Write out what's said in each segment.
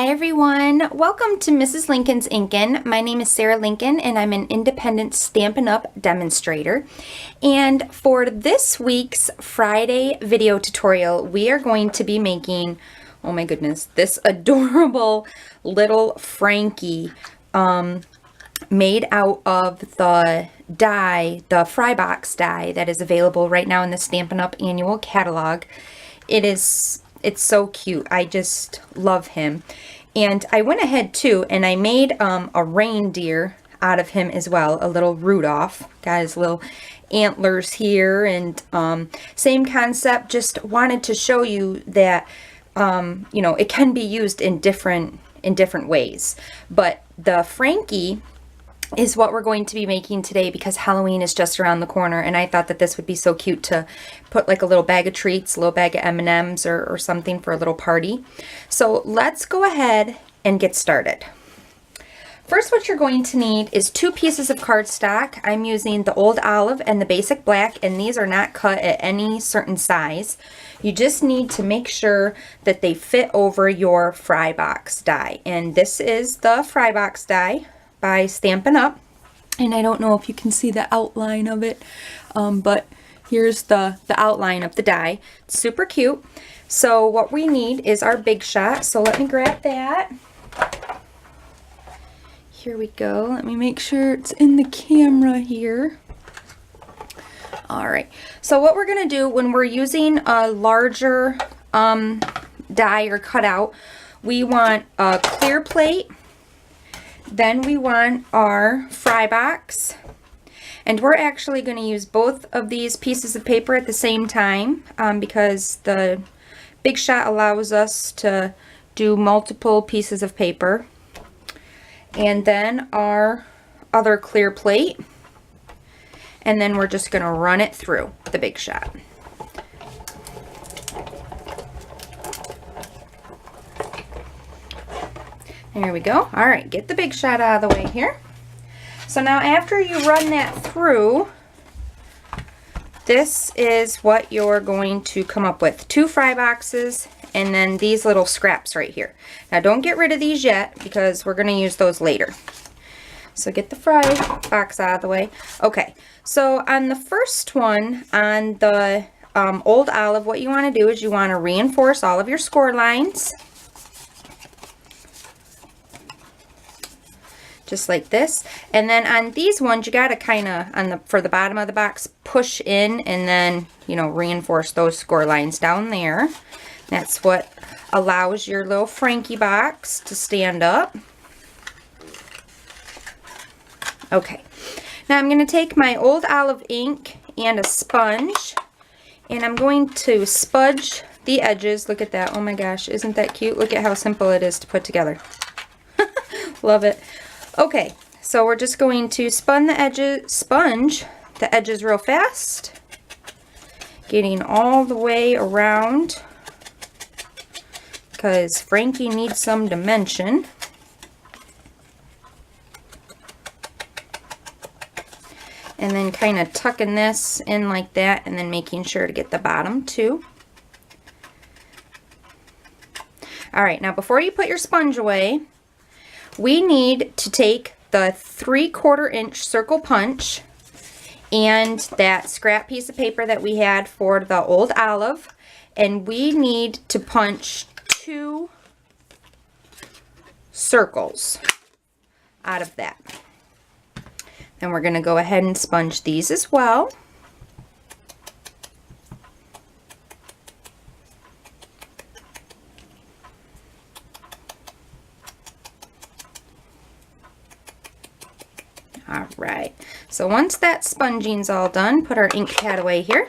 Hi everyone, welcome to Mrs. Lincoln's Inkin. My name is Sara Lincoln and I'm an independent Stampin' Up! Demonstrator. And for this week's Friday video tutorial, we are going to be making, oh my goodness, this adorable little Frankie made out of the die, the Fry Box die that is available right now in the Stampin' Up! Annual Catalog. It's so cute. I just love him. And I went ahead too and I made a reindeer out of him as well, a little Rudolph. Got his little antlers here and same concept, just wanted to show you that you know, it can be used in different ways. But the Frankie is what we're going to be making today because Halloween is just around the corner, and I thought that this would be so cute to put like a little bag of treats, a little bag of M&Ms or something for a little party. So let's go ahead and get started. First, what you're going to need is 2 pieces of cardstock. I'm using the Old Olive and the Basic Black, and these are not cut at any certain size. You just need to make sure that they fit over your Fry Box die, and this is the Fry Box die by Stampin' Up! And I don't know if you can see the outline of it, but here's the outline of the die. It's super cute. So what we need is our Big Shot. So let me grab that. Here we go. Let me make sure it's in the camera here. Alright, so what we're going to do when we're using a larger die or cutout, we want a clear plate. Then we want our Fry Box, and we're actually going to use both of these pieces of paper at the same time because the Big Shot allows us to do multiple pieces of paper. And then our other clear plate, and then we're just going to run it through the Big Shot. There we go. All right, get the Big Shot out of the way here. So now after you run that through, this is what you're going to come up with. 2 Fry Boxes and then these little scraps right here. Now don't get rid of these yet because we're going to use those later. So get the Fry Box out of the way. Okay, so on the first one, on the Old Olive, what you want to do is you want to reinforce all of your score lines. Just like this. And then on these ones, you got to kind of, for the bottom of the box, push in and then, you know, reinforce those score lines down there. That's what allows your little Frankie box to stand up. Okay. Now I'm going to take my Old Olive ink and a sponge, and I'm going to smudge the edges. Look at that. Oh my gosh, isn't that cute? Look at how simple it is to put together. Love it. Okay, so we're just going to sponge the edges real fast, getting all the way around because Frankie needs some dimension. And then kind of tucking this in like that and then making sure to get the bottom too. All right, now before you put your sponge away, we need to take the 3/4 inch circle punch and that scrap piece of paper that we had for the Old Olive, and we need to punch 2 circles out of that. Then we're going to go ahead and sponge these as well. Alright, so once that sponging's all done, put our ink pad away here.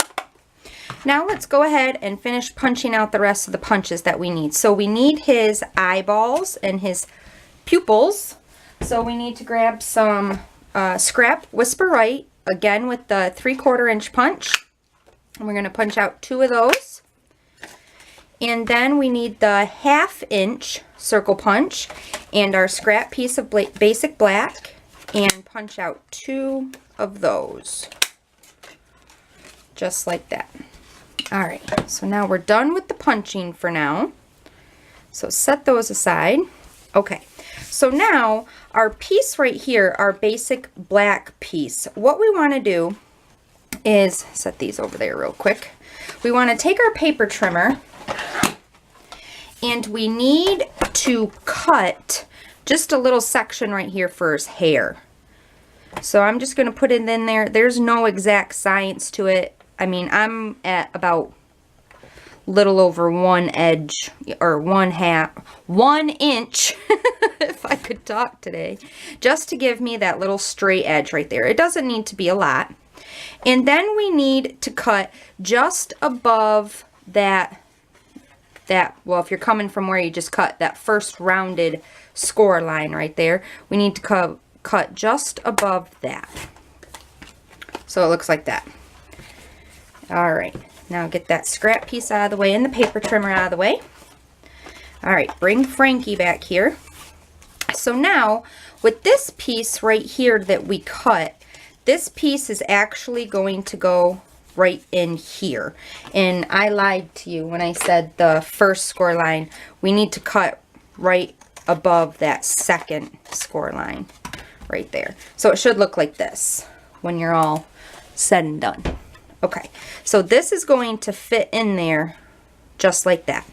Now let's go ahead and finish punching out the rest of the punches that we need. So we need his eyeballs and his pupils. So we need to grab some scrap Whisper Right, again with the 3/4 inch punch. And we're going to punch out 2 of those. And then we need the 1/2 inch circle punch and our scrap piece of Basic Black, and punch out 2 of those. Just like that. Alright, so now we're done with the punching for now. So set those aside. Okay, so now our piece right here, our basic black piece, what we want to do is set these over there real quick. We want to take our paper trimmer and we need to cut just a little section right here for his hair. So I'm just going to put it in there. There's no exact science to it. I mean, I'm at about little over 1 edge or 1 inch if I could talk today, just to give me that little straight edge right there. It doesn't need to be a lot. And then we need to cut just above that, well, if you're coming from where you just cut that first rounded score line right there, we need to cut just above that. So it looks like that. All right, now get that scrap piece out of the way and the paper trimmer out of the way. All right, bring Frankie back here. So now with this piece right here that we cut, this piece is actually going to go right in here. And I lied to you when I said the first score line. We need to cut right above that second score line right there. So it should look like this when you're all said and done. Okay, so this is going to fit in there just like that.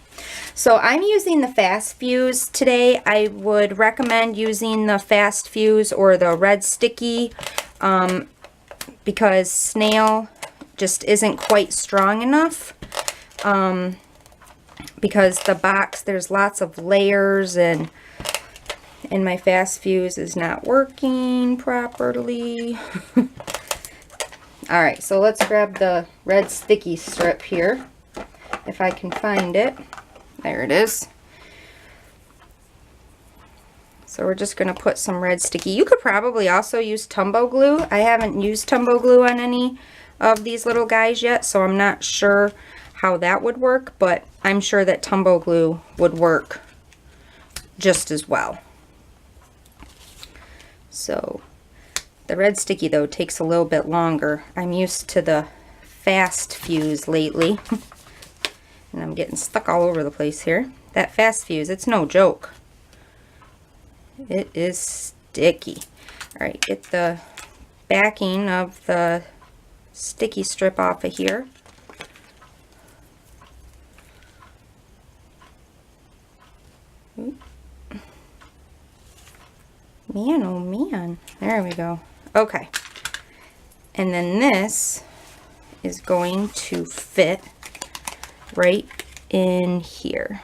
So I'm using the fast fuse today. I would recommend using the fast fuse or the red sticky because snail just isn't quite strong enough because the box, there's lots of layers and my fast fuse is not working properly. Alright, so let's grab the red sticky strip here, if I can find it. There it is. So we're just going to put some red sticky. You could probably also use Tumbo glue. I haven't used Tumbo glue on any of these little guys yet, so I'm not sure how that would work, but I'm sure that Tumbo glue would work just as well. So the red sticky, though, takes a little bit longer. I'm used to the fast fuse lately. And I'm getting stuck all over the place here. That fast fuse, it's no joke. It is sticky. Alright, get the backing of the sticky strip off of here. Oop. Man, oh man. There we go. Okay. And then this is going to fit right in here.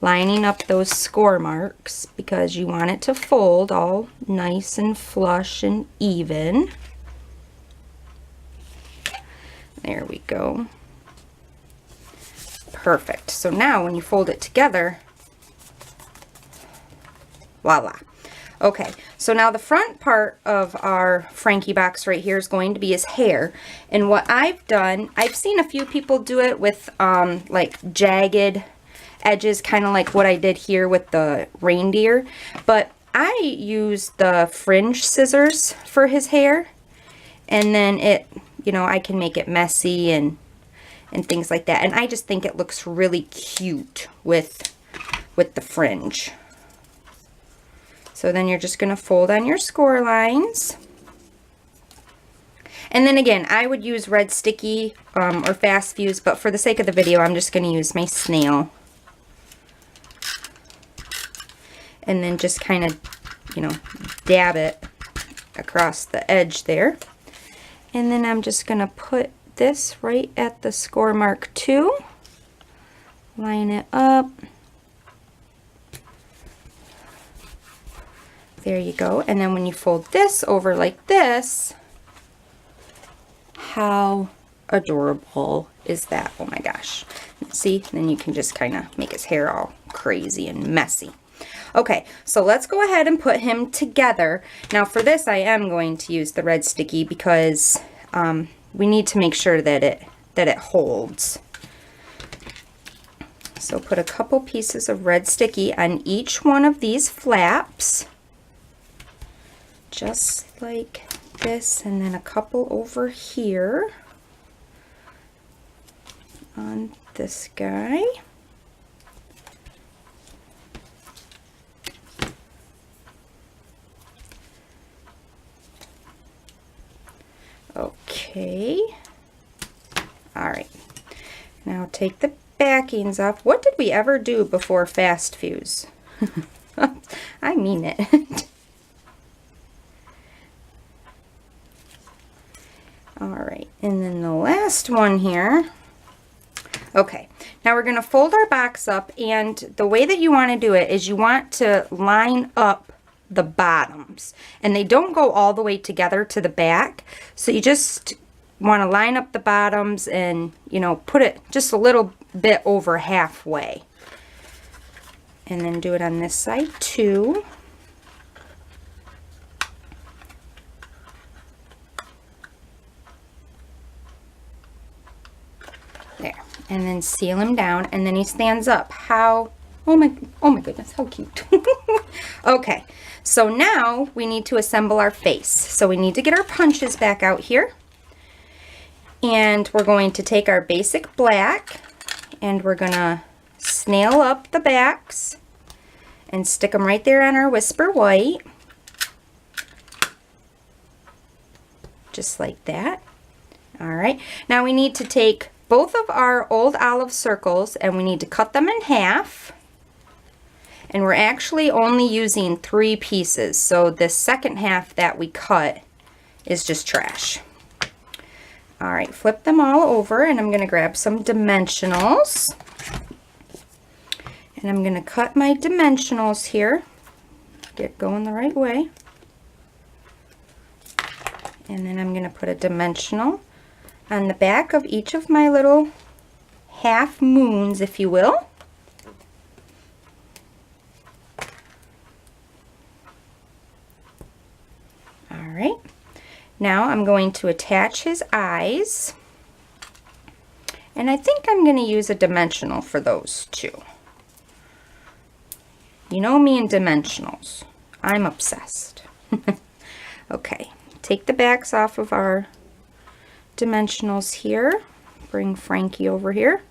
Lining up those score marks because you want it to fold all nice and flush and even. There we go. Perfect. So now when you fold it together, voila. Okay, so now the front part of our Frankie box right here is going to be his hair. And what I've done, I've seen a few people do it with like jagged edges, kind of like what I did here with the reindeer. But I use the fringe scissors for his hair. And then it, you know, I can make it messy and things like that. And I just think it looks really cute with the fringe. So then you're just going to fold on your score lines. And then again, I would use red sticky or fast fuse, but for the sake of the video, I'm just going to use my snail. And then just kind of, you know, dab it across the edge there. And then I'm just going to put this right at the score mark 2. Line it up. There you go. And then when you fold this over like this, how adorable is that? Oh my gosh. See? Then you can just kind of make his hair all crazy and messy. Okay, so let's go ahead and put him together. Now for this, I am going to use the red sticky because we need to make sure that it holds. So put a couple pieces of red sticky on each one of these flaps. Just like this, and then a couple over here on this guy. Okay. All right. Now take the backings off. What did we ever do before fast fuse? I mean it. All right, and then the last one here. Okay, now we're going to fold our box up, and the way that you want to do it is you want to line up the bottoms, and they don't go all the way together to the back, so you just want to line up the bottoms and, you know, put it just a little bit over halfway. And then do it on this side too. There. And then seal him down, and then he stands up. How, oh my goodness, how cute. Okay, so now we need to assemble our face. So we need to get our punches back out here. And we're going to take our basic black, and we're gonna snail up the backs and stick them right there on our whisper white. Just like that. All right, now we need to take both of our old olive circles and we need to cut them in half. And we're actually only using 3 pieces, so the second half that we cut is just trash. All right, flip them all over, and I'm going to grab some dimensionals. And I'm going to cut my dimensionals here. Get going the right way. And then I'm going to put a dimensional on the back of each of my little half moons, if you will. All right. Now I'm going to attach his eyes, and I think I'm going to use a dimensional for those too. You know me and dimensionals. I'm obsessed. Okay, take the backs off of our dimensionals here. Bring Frankie over here.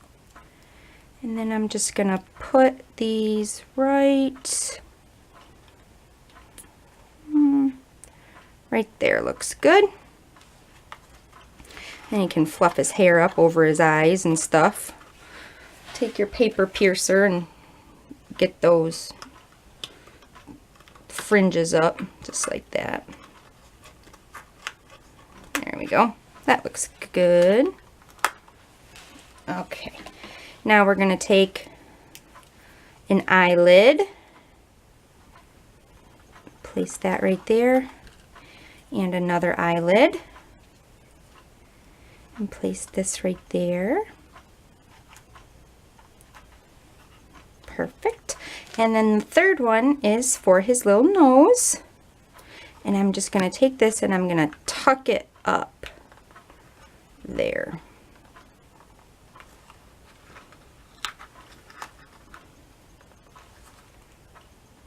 And then I'm just going to put these right there. Looks good. And you can fluff his hair up over his eyes and stuff. Take your paper piercer and get those fringes up just like that. There we go. That looks good. Okay. Now we're going to take an eyelid. Place that right there. And another eyelid. And place this right there. Perfect. And then the third one is for his little nose. And I'm just going to take this and I'm going to tuck it up there.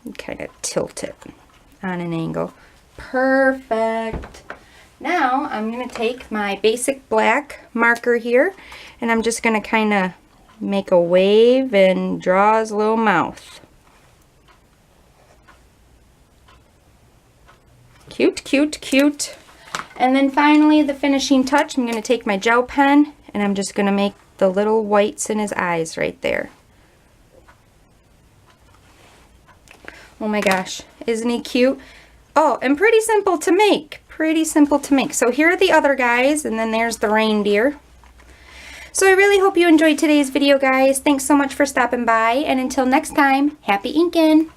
And kind of tilt it on an angle. Perfect. Now I'm going to take my basic black marker here, and I'm just going to kind of make a wave and draw his little mouth. Cute, cute, cute. And then finally, the finishing touch, I'm going to take my gel pen, and I'm just going to make the little whites in his eyes right there. Oh my gosh, isn't he cute? Oh, and pretty simple to make. Pretty simple to make. So here are the other guys, and then there's the reindeer. So I really hope you enjoyed today's video, guys. Thanks so much for stopping by, and until next time, happy inking!